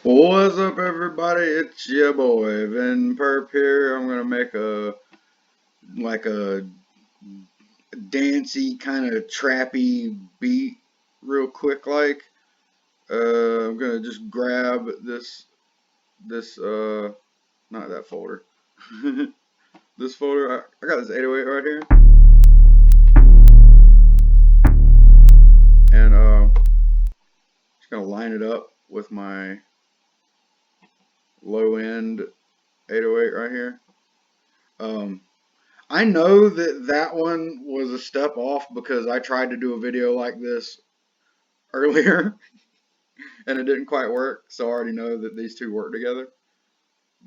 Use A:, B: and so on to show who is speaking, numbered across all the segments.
A: What's up, everybody? It's your boy Ven Perp here. I'm gonna make a dancey kind of trappy beat real quick. I'm gonna just grab this not that folder. This folder. I got this 808 right here, and just gonna line it up with my low end 808 right here. I know that one was a step off because I tried to do a video like this earlier and it didn't quite work, so I already know that these two work together.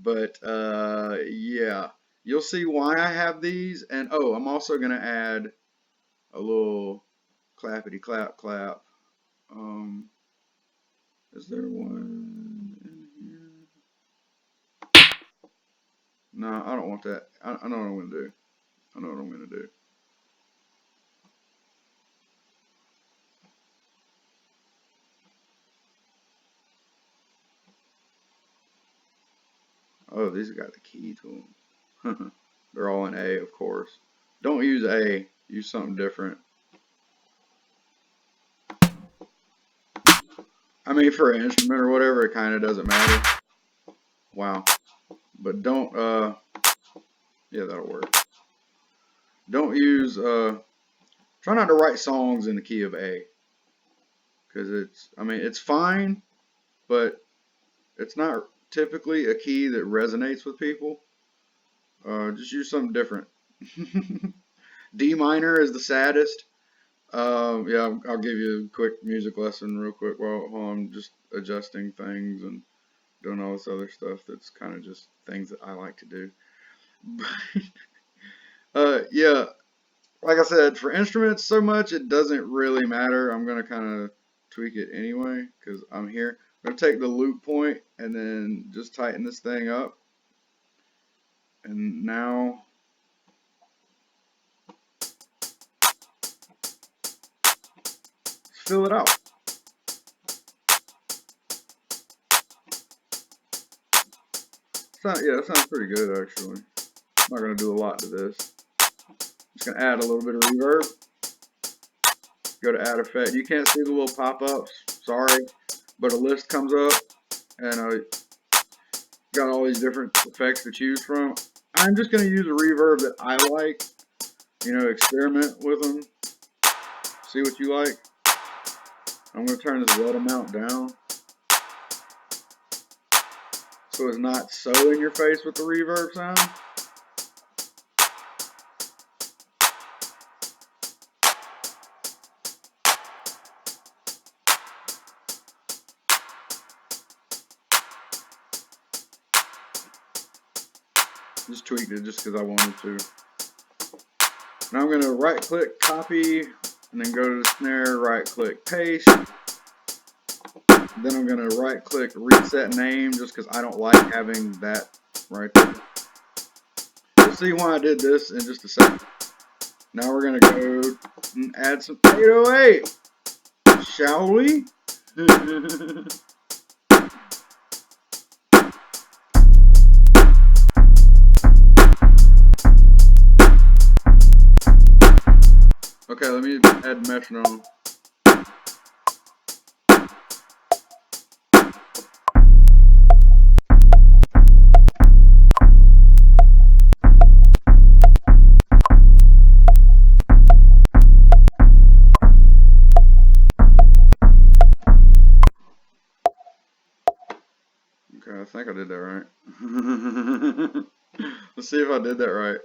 A: But yeah, you'll see why I have these. And oh, I'm also gonna add a little clappity clap clap. Is there one in here? No, I don't want that. I know what I'm gonna do. I know what I'm gonna do. Oh, these got the key to them. They're all in A, of course. Don't use A. Use something different. I mean, for an instrument or whatever, it kind of doesn't matter. Wow. But don't, yeah, that'll work. Don't use, try not to write songs in the key of A. Because it's fine, but it's not typically a key that resonates with people. Just use something different. D minor is the saddest. Yeah, I'll give you a quick music lesson real quick while I'm just adjusting things and doing all this other stuff that's kind of just things that I like to do. Yeah, like I said, for instruments so much, it doesn't really matter. I'm going to kind of tweak it anyway because I'm here. I'm going to take the loop point and then just tighten this thing up. And now fill it out. Yeah, that sounds pretty good actually. I'm not going to do a lot to this. Just going to add a little bit of reverb. Go to add effect. You can't see the little pop-ups, sorry, but a list comes up and got all these different effects to choose from. I'm just going to use a reverb that I like, experiment with them, see what you like. I'm going to turn this wet amount down so it's not so in your face with the reverb sound. Just tweaked it just because I wanted to. Now I'm going to right click copy and then go to the snare, right click paste. Then I'm going to right click reset name just because I don't like having that right there. You'll see why I did this in just a second. Now we're going to go and add some 808. Shall we? Okay, let me add metronome. Okay, I think I did that right. Let's see if I did that right.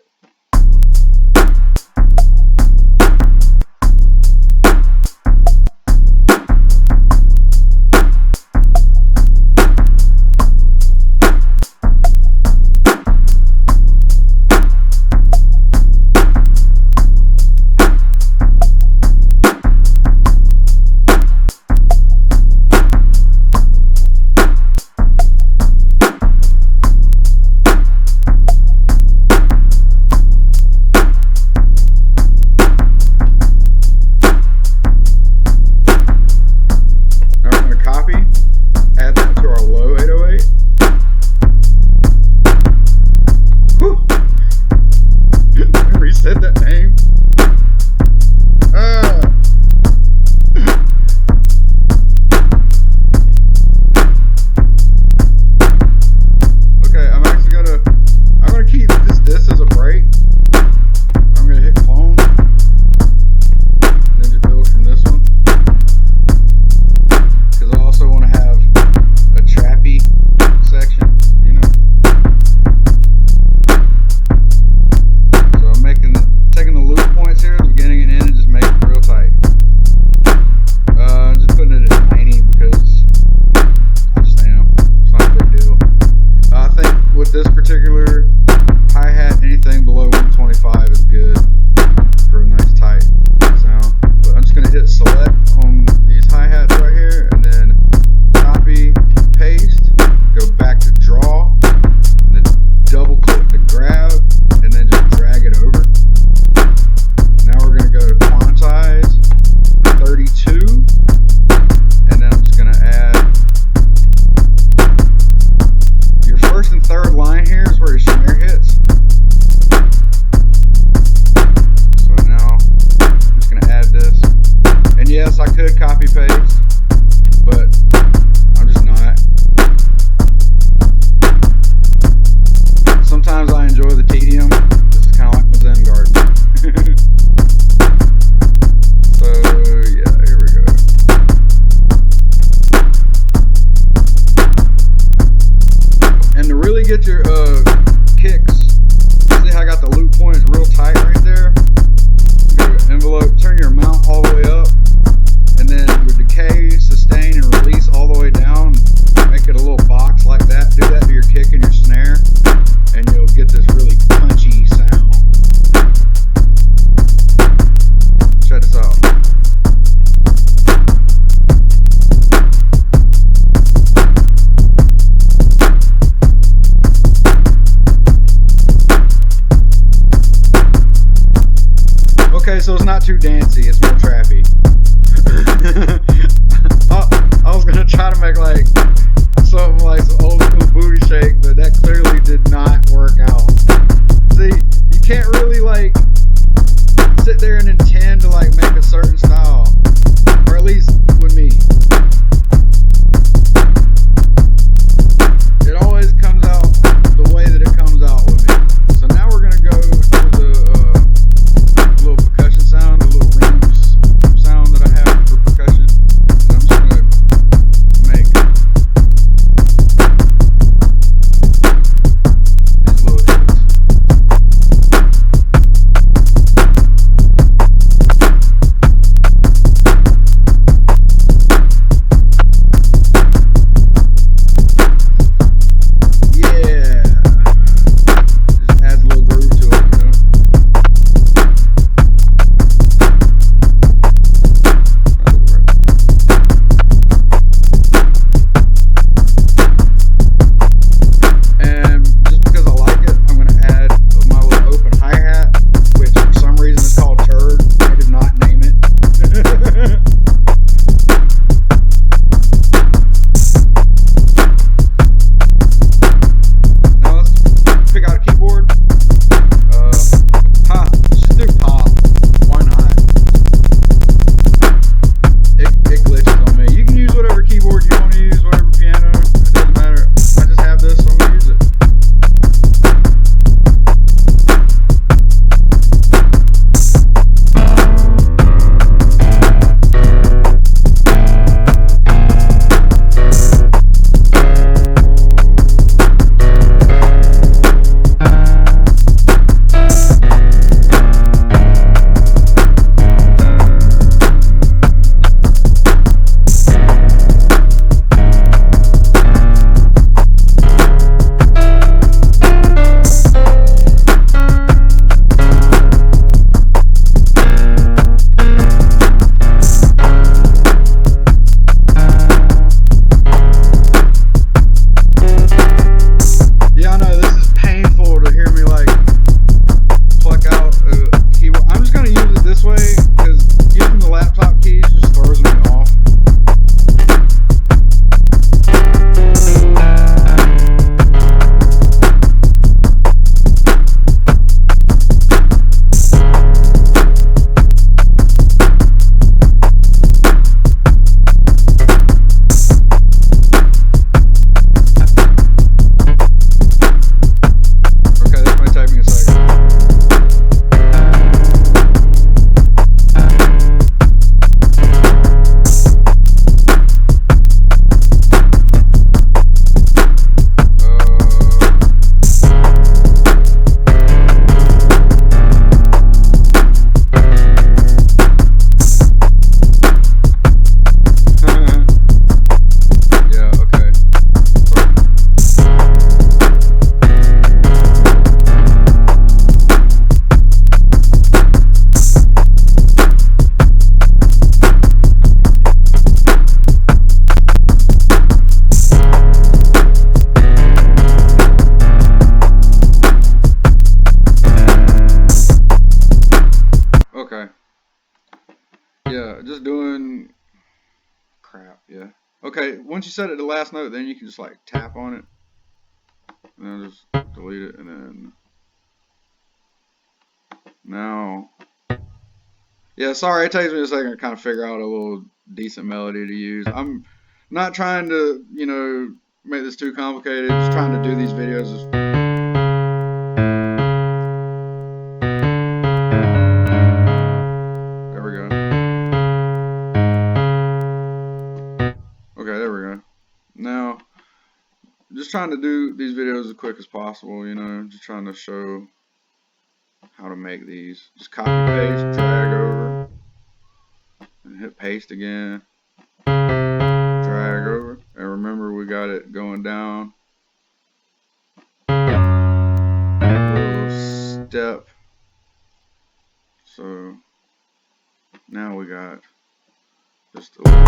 A: get your kicks, see how I got the loop points real tight right there? Go to envelope, turn your mount all the way up, and then your decay, sustain, and release all the way down. Make it a little box like that. Do that to your kick and your snare, and you'll get this really punchy sound. Check this out. Okay, so it's not too dancey, it's more trappy. I was gonna try to make like something like some old school booty shake, but that clearly did not work out. See, you can't really like sit there and intend to like make a certain style, or at least with me. It always comes out the way that it comes out with me. So now we're gonna go to the little percussion sound, the little rims sound that I have for percussion. And I'm just gonna make these little hits. Yeah, just adds a little groove to it, you know. And just because I like it, I'm going to add my little open hi-hat, which for some reason is called Turd. I did not name it. Now let's pick out a keyboard. Let's just do pop. Why not? It glitches on me. You can use whatever keyboard you want to use, whatever piano. It doesn't matter. I just have this, so I'm gonna use it. Yeah, I know this is painful to hear me like pluck out a keyboard. I'm just gonna use it this way because using the laptop keys just throws me off. Okay, this might take me a second. Yeah, okay. Okay. Yeah, just doing crap, yeah. Okay, once you set it to the last note, then you can just like tap on it. And then just delete it, and then now. Yeah, sorry, it takes me a second to kind of figure out a little decent melody to use. I'm not trying to, you know, make this too complicated, just trying to do these videos as there we go. Okay, there we go. Now, just trying to do these videos as quick as possible, you know, just trying to show how to make these. Just copy, paste, drag over, and hit paste again, drag over, and remember we got it going down, little step, so now we got just a little.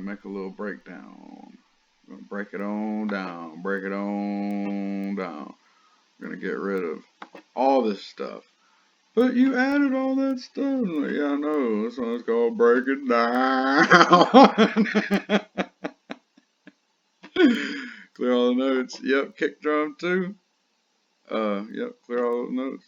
A: Make a little breakdown. We're gonna break it on down, break it on down. We're gonna get rid of all this stuff. But you added all that stuff. Like, yeah, I know. This one's called Break It Down. Clear all the notes. Yep, kick drum too. Yep, clear all the notes.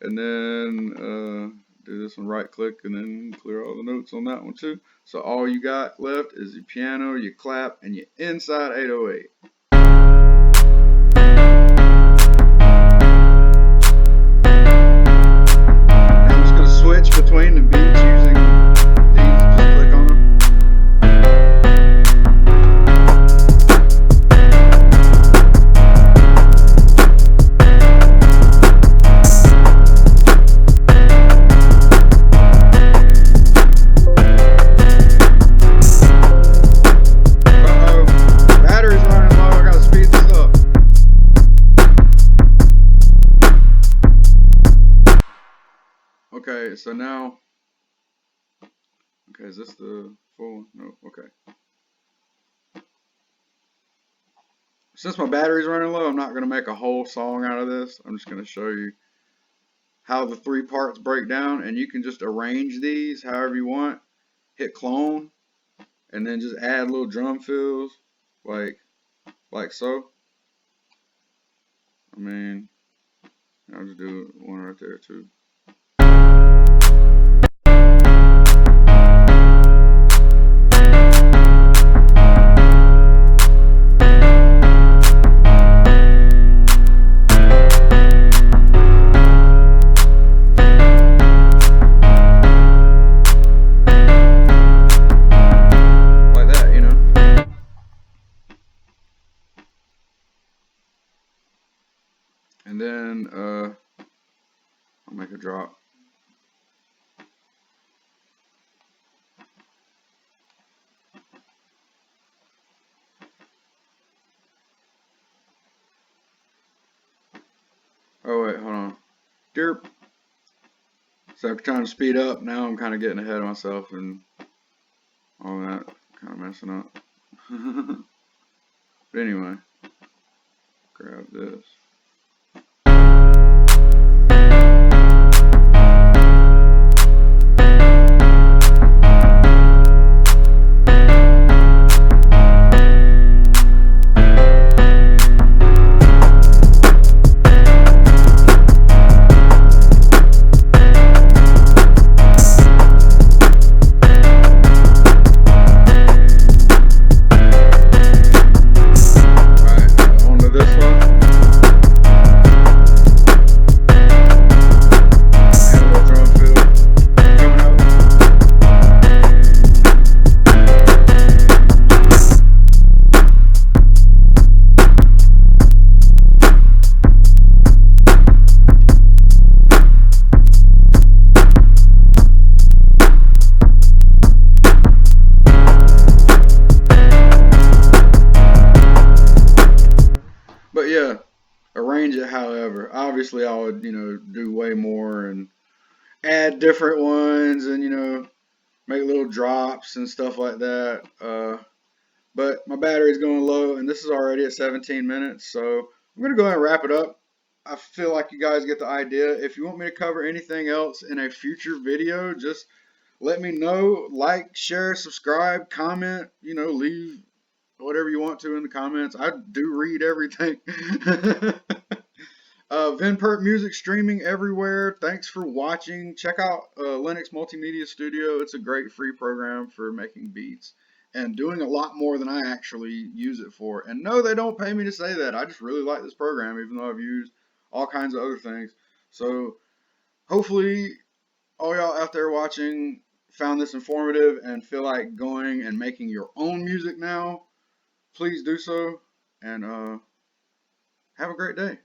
A: And then do this one, right click, and then clear all the notes on that one too. So all you got left is your piano, your clap, and your inside 808. Now I'm just going to switch between the beats using these. Just click on them. Okay, so now, okay, is this the full one? No, okay. Since my battery's running low, I'm not going to make a whole song out of this. I'm just going to show you how the 3 parts break down, and you can just arrange these however you want. Hit clone, and then just add little drum fills, like so. I mean, I'll just do one right there too. And then I'll make a drop. Oh wait, hold on. Derp. So I'm trying to speed up. Now I'm kind of getting ahead of myself and all that, kind of messing up. But anyway, grab this. obviously I would, do way more and add different ones and, make little drops and stuff like that. But my battery's going low and this is already at 17 minutes. So I'm going to go ahead and wrap it up. I feel like you guys get the idea. If you want me to cover anything else in a future video, just let me know. Like, share, subscribe, comment, leave whatever you want to in the comments. I do read everything. Ven Perp music streaming everywhere. Thanks for watching. Check out Linux Multimedia Studio. It's a great free program for making beats and doing a lot more than I actually use it for. And no, they don't pay me to say that. I just really like this program, even though I've used all kinds of other things. So hopefully all y'all out there watching found this informative and feel like going and making your own music now. Please do so, and have a great day.